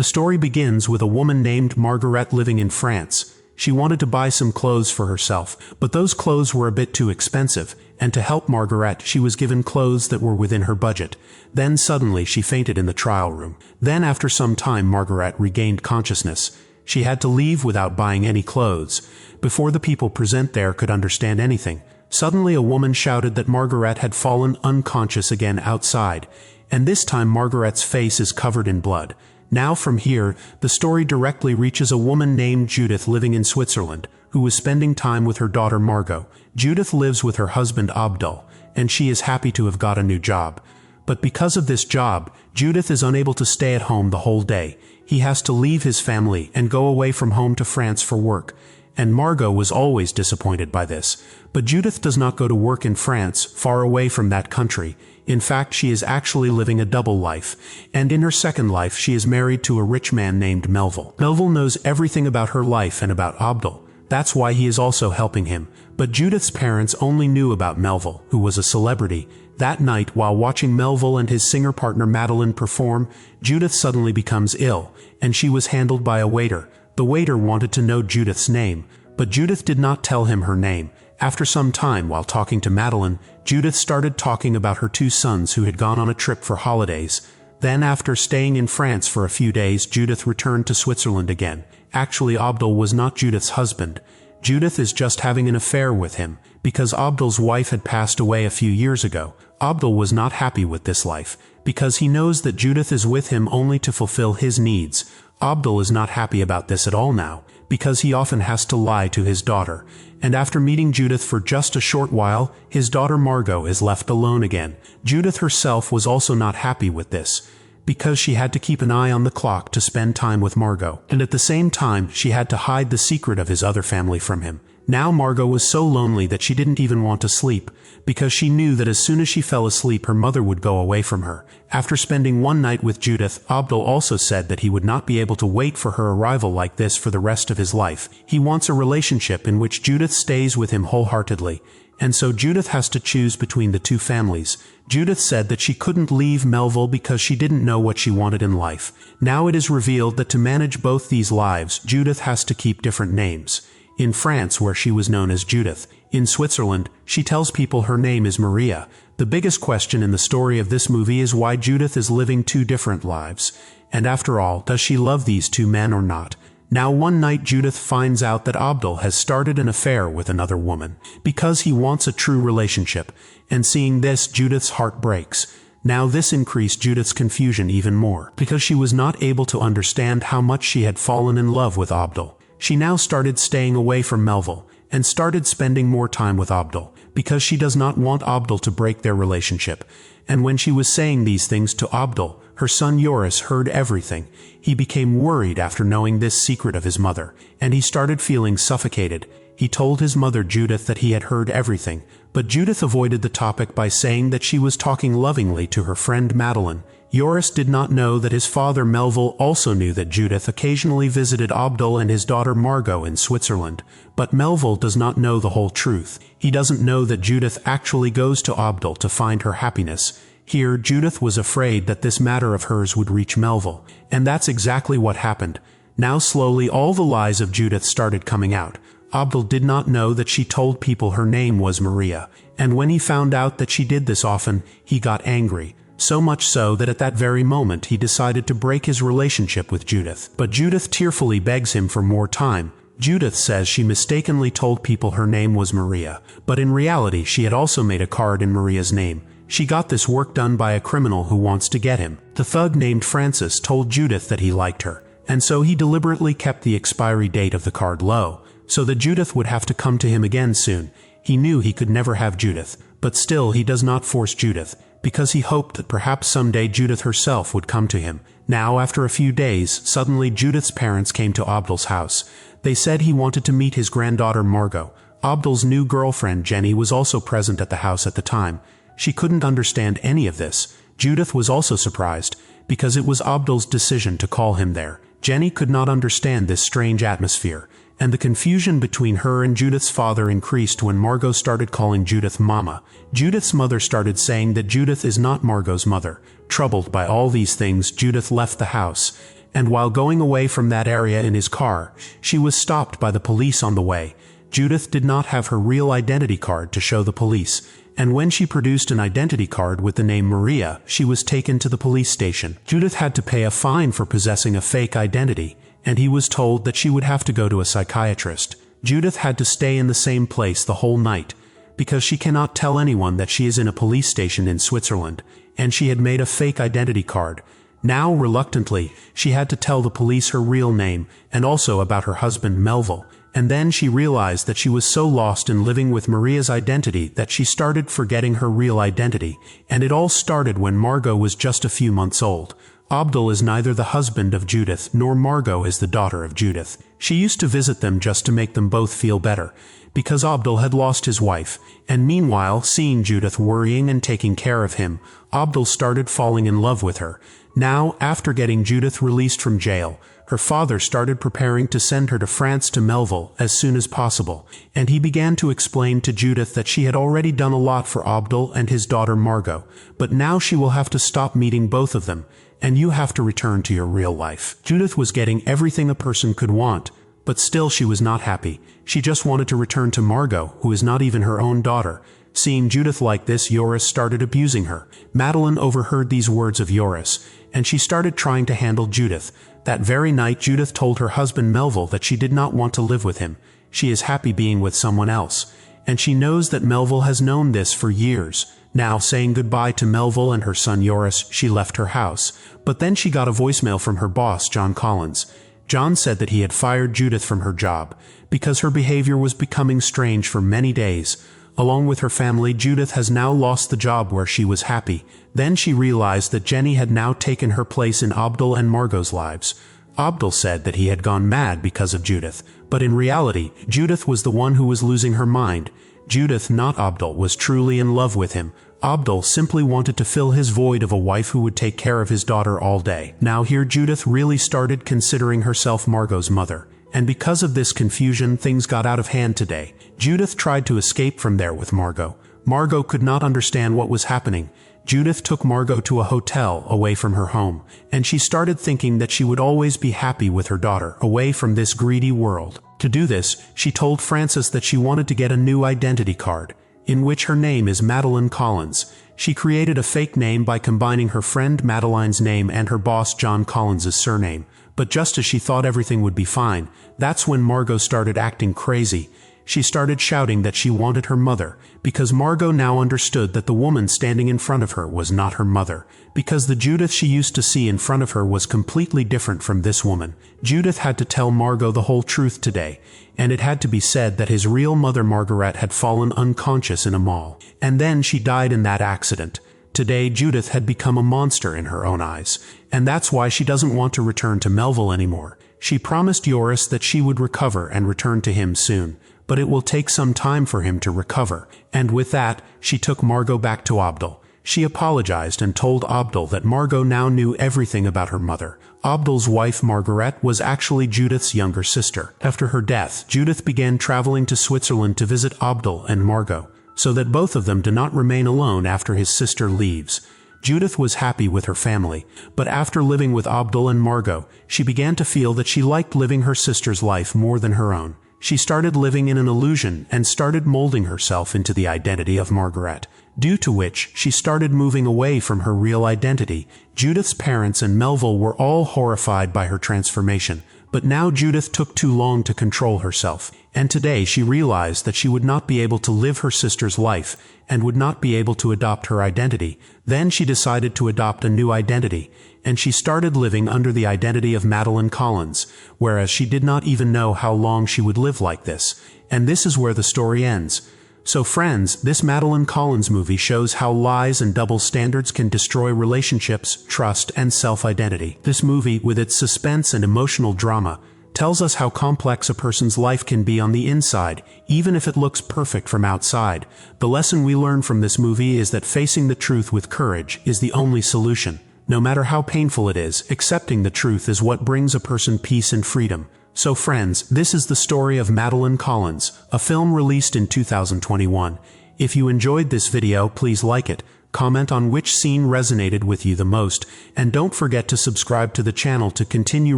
The story begins with a woman named Margaret living in France. She wanted to buy some clothes for herself, but those clothes were a bit too expensive, and to help Margaret she was given clothes that were within her budget. Then suddenly she fainted in the trial room. Then after some time Margaret regained consciousness. She had to leave without buying any clothes. Before the people present there could understand anything, suddenly a woman shouted that Margaret had fallen unconscious again outside, and this time Margaret's face is covered in blood. Now from here, the story directly reaches a woman named Judith living in Switzerland, who was spending time with her daughter Margot. Judith lives with her husband Abdul, and she is happy to have got a new job. But because of this job, Judith is unable to stay at home the whole day. He has to leave his family and go away from home to France for work. And Margot was always disappointed by this. But Judith does not go to work in France, far away from that country. In fact, she is actually living a double life, and in her second life she is married to a rich man named Melville. Melville knows everything about her life and about Abdul. That's why he is also helping him. But Judith's parents only knew about Melville, who was a celebrity. That night, while watching Melville and his singer partner Madeleine perform, Judith suddenly becomes ill, and she was handled by a waiter. The waiter wanted to know Judith's name, but Judith did not tell him her name. After some time, while talking to Madeleine, Judith started talking about her two sons who had gone on a trip for holidays. Then after staying in France for a few days, Judith returned to Switzerland again. Actually, Abdul was not Judith's husband. Judith is just having an affair with him, because Abdul's wife had passed away a few years ago. Abdul was not happy with this life, because he knows that Judith is with him only to fulfill his needs. Abdul is not happy about this at all now, because he often has to lie to his daughter. And after meeting Judith for just a short while, his daughter Margot is left alone again. Judith herself was also not happy with this, because she had to keep an eye on the clock to spend time with Margot, and at the same time she had to hide the secret of his other family from him. Now Margot was so lonely that she didn't even want to sleep, because she knew that as soon as she fell asleep her mother would go away from her. After spending one night with Judith, Abdul also said that he would not be able to wait for her arrival like this for the rest of his life. He wants a relationship in which Judith stays with him wholeheartedly, and so Judith has to choose between the two families. Judith said that she couldn't leave Melville because she didn't know what she wanted in life. Now it is revealed that to manage both these lives, Judith has to keep different names. In France, where she was known as Judith. In Switzerland, she tells people her name is Maria. The biggest question in the story of this movie is why Judith is living two different lives. And after all, does she love these two men or not? Now one night Judith finds out that Abdul has started an affair with another woman, because he wants a true relationship, and seeing this, Judith's heart breaks. Now this increased Judith's confusion even more, because she was not able to understand how much she had fallen in love with Abdul. She now started staying away from Melville, and started spending more time with Abdul, because she does not want Abdul to break their relationship. And when she was saying these things to Abdul, her son Joris heard everything. He became worried after knowing this secret of his mother, and he started feeling suffocated. He told his mother Judith that he had heard everything, but Judith avoided the topic by saying that she was talking lovingly to her friend Madeleine. Joris did not know that his father Melville also knew that Judith occasionally visited Abdul and his daughter Margot in Switzerland, but Melville does not know the whole truth. He doesn't know that Judith actually goes to Abdul to find her happiness. Here, Judith was afraid that this matter of hers would reach Melville, and that's exactly what happened. Now slowly all the lies of Judith started coming out. Abdul did not know that she told people her name was Maria, and when he found out that she did this often, he got angry. So much so that at that very moment he decided to break his relationship with Judith. But Judith tearfully begs him for more time. Judith says she mistakenly told people her name was Maria, but in reality she had also made a card in Maria's name. She got this work done by a criminal who wants to get him. The thug named Francis told Judith that he liked her, and so he deliberately kept the expiry date of the card low, so that Judith would have to come to him again soon. He knew he could never have Judith, but still he does not force Judith, because he hoped that perhaps someday Judith herself would come to him. Now, after a few days, suddenly Judith's parents came to Abdul's house. They said he wanted to meet his granddaughter Margot. Abdul's new girlfriend Jenny was also present at the house at the time. She couldn't understand any of this. Judith was also surprised, because it was Abdul's decision to call him there. Jenny could not understand this strange atmosphere, and the confusion between her and Judith's father increased when Margot started calling Judith Mama. Judith's mother started saying that Judith is not Margot's mother. Troubled by all these things, Judith left the house. and while going away from that area in his car, she was stopped by the police on the way. Judith did not have her real identity card to show the police, and when she produced an identity card with the name Maria, she was taken to the police station. Judith had to pay a fine for possessing a fake identity, and he was told that she would have to go to a psychiatrist. Judith had to stay in the same place the whole night, because she cannot tell anyone that she is in a police station in Switzerland, and she had made a fake identity card. Now, reluctantly, she had to tell the police her real name, and also about her husband Melville, and then she realized that she was so lost in living with Maria's identity that she started forgetting her real identity, and it all started when Margot was just a few months old. Abdul is neither the husband of Judith nor Margot is the daughter of Judith. She used to visit them just to make them both feel better, because Abdul had lost his wife, and meanwhile, seeing Judith worrying and taking care of him, Abdul started falling in love with her. Now, after getting Judith released from jail, her father started preparing to send her to France to Melville as soon as possible, and he began to explain to Judith that she had already done a lot for Abdul and his daughter Margot, but now she will have to stop meeting both of them, and you have to return to your real life. Judith was getting everything a person could want, but still she was not happy. She just wanted to return to Margot, who is not even her own daughter. Seeing Judith like this, Joris started abusing her. Madeleine overheard these words of Joris, and she started trying to handle Judith. That very night, Judith told her husband Melville that she did not want to live with him. She is happy being with someone else, and she knows that Melville has known this for years. Now, saying goodbye to Melville and her son Joris, she left her house. But then she got a voicemail from her boss, John Collins. John said that he had fired Judith from her job, because her behavior was becoming strange for many days. Along with her family, Judith has now lost the job where she was happy. Then she realized that Jenny had now taken her place in Abdul and Margot's lives. Abdul said that he had gone mad because of Judith, but in reality, Judith was the one who was losing her mind. Judith, not Abdul, was truly in love with him. Abdul simply wanted to fill his void of a wife who would take care of his daughter all day. Now here Judith really started considering herself Margot's mother. And because of this confusion, things got out of hand today. Judith tried to escape from there with Margot. Margot could not understand what was happening. Judith took Margot to a hotel away from her home, and she started thinking that she would always be happy with her daughter, away from this greedy world. To do this, she told Francis that she wanted to get a new identity card, in which her name is Madeleine Collins. She created a fake name by combining her friend Madeleine's name and her boss John Collins's surname. But just as she thought everything would be fine, that's when Margot started acting crazy. She started shouting that she wanted her mother, because Margot now understood that the woman standing in front of her was not her mother, because the Judith she used to see in front of her was completely different from this woman. Judith had to tell Margot the whole truth today, and it had to be said that his real mother Margaret had fallen unconscious in a mall, and then she died in that accident. Today, Judith had become a monster in her own eyes, and that's why she doesn't want to return to Melville anymore. She promised Joris that she would recover and return to him soon, but it will take some time for him to recover, and with that, she took Margot back to Abdul. She apologized and told Abdul that Margot now knew everything about her mother. Abdul's wife Margaret was actually Judith's younger sister. After her death, Judith began traveling to Switzerland to visit Abdul and Margot, so that both of them do not remain alone after his sister leaves. Judith was happy with her family, but after living with Abdul and Margot, she began to feel that she liked living her sister's life more than her own. She started living in an illusion and started molding herself into the identity of Margaret, due to which she started moving away from her real identity. Judith's parents and Melville were all horrified by her transformation, but now Judith took too long to control herself, and today she realized that she would not be able to live her sister's life and would not be able to adopt her identity. Then she decided to adopt a new identity, and she started living under the identity of Madeleine Collins, whereas she did not even know how long she would live like this. And this is where the story ends. So friends, this Madeleine Collins movie shows how lies and double standards can destroy relationships, trust, and self-identity. This movie, with its suspense and emotional drama, tells us how complex a person's life can be on the inside, even if it looks perfect from outside. The lesson we learn from this movie is that facing the truth with courage is the only solution. No matter how painful it is, accepting the truth is what brings a person peace and freedom. So friends, this is the story of Madeleine Collins, a film released in 2021. If you enjoyed this video, please like it, comment on which scene resonated with you the most, and don't forget to subscribe to the channel to continue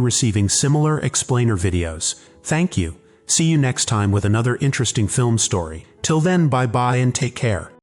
receiving similar explainer videos. Thank you. See you next time with another interesting film story. Till then, bye-bye and take care.